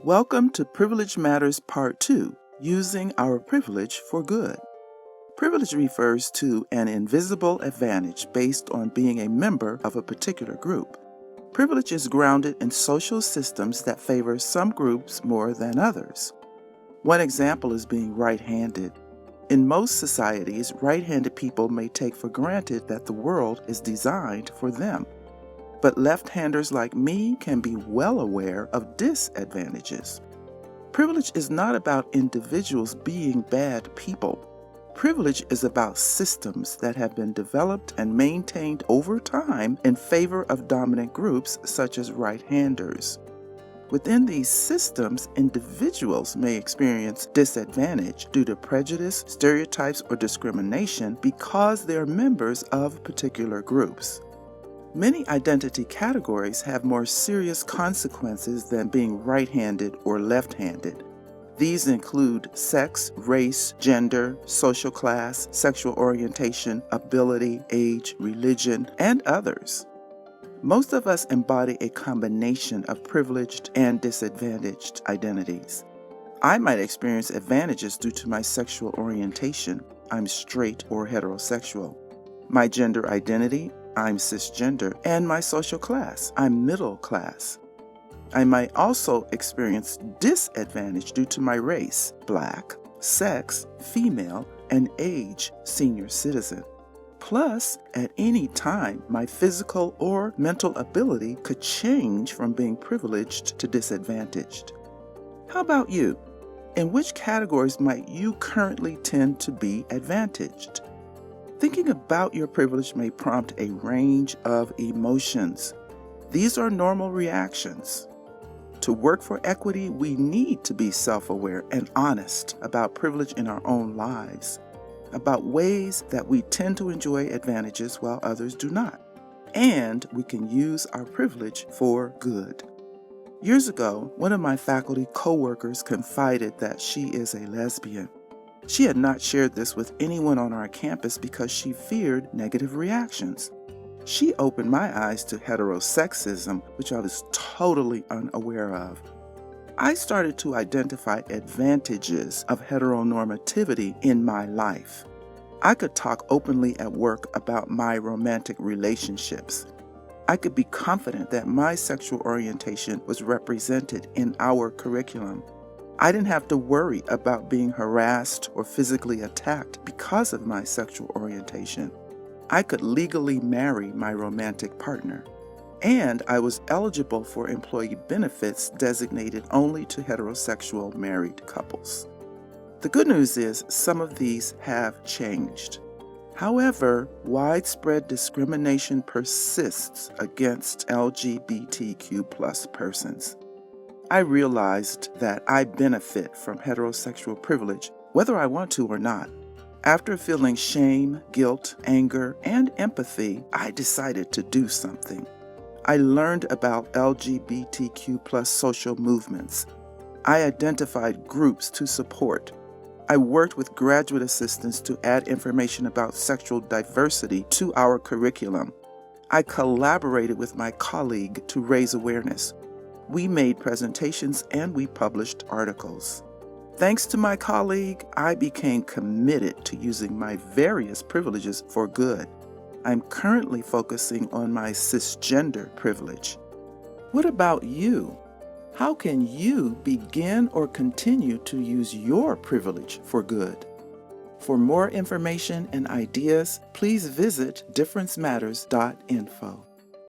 Welcome to Privilege Matters Part 2, Using Our Privilege for Good. Privilege refers to an invisible advantage based on being a member of a particular group. Privilege is grounded in social systems that favor some groups more than others. One example is being right-handed. In most societies, right-handed people may take for granted that the world is designed for them. But left-handers like me can be well aware of disadvantages. Privilege is not about individuals being bad people. Privilege is about systems that have been developed and maintained over time in favor of dominant groups such as right-handers. Within these systems, individuals may experience disadvantage due to prejudice, stereotypes, or discrimination because they are members of particular groups. Many identity categories have more serious consequences than being right-handed or left-handed. These include sex, race, gender, social class, sexual orientation, ability, age, religion, and others. Most of us embody a combination of privileged and disadvantaged identities. I might experience advantages due to my sexual orientation. I'm straight or heterosexual. My gender identity, I'm cisgender, and my social class, I'm middle class. I might also experience disadvantage due to my race, Black, sex, female, and age, senior citizen. Plus, at any time, my physical or mental ability could change from being privileged to disadvantaged. How about you? In which categories might you currently tend to be advantaged? Thinking about your privilege may prompt a range of emotions. These are normal reactions. To work for equity, we need to be self-aware and honest about privilege in our own lives, about ways that we tend to enjoy advantages while others do not, and we can use our privilege for good. Years ago, one of my faculty coworkers confided that she is a lesbian. She had not shared this with anyone on our campus because she feared negative reactions. She opened my eyes to heterosexism, which I was totally unaware of. I started to identify advantages of heteronormativity in my life. I could talk openly at work about my romantic relationships. I could be confident that my sexual orientation was represented in our curriculum. I didn't have to worry about being harassed or physically attacked because of my sexual orientation. I could legally marry my romantic partner. And I was eligible for employee benefits designated only to heterosexual married couples. The good news is some of these have changed. However, widespread discrimination persists against LGBTQ+ persons. I realized that I benefit from heterosexual privilege, whether I want to or not. After feeling shame, guilt, anger, and empathy, I decided to do something. I learned about LGBTQ+ social movements. I identified groups to support. I worked with graduate assistants to add information about sexual diversity to our curriculum. I collaborated with my colleague to raise awareness. We made presentations and we published articles. Thanks to my colleague, I became committed to using my various privileges for good. I'm currently focusing on my cisgender privilege. What about you? How can you begin or continue to use your privilege for good? For more information and ideas, please visit differencematters.info.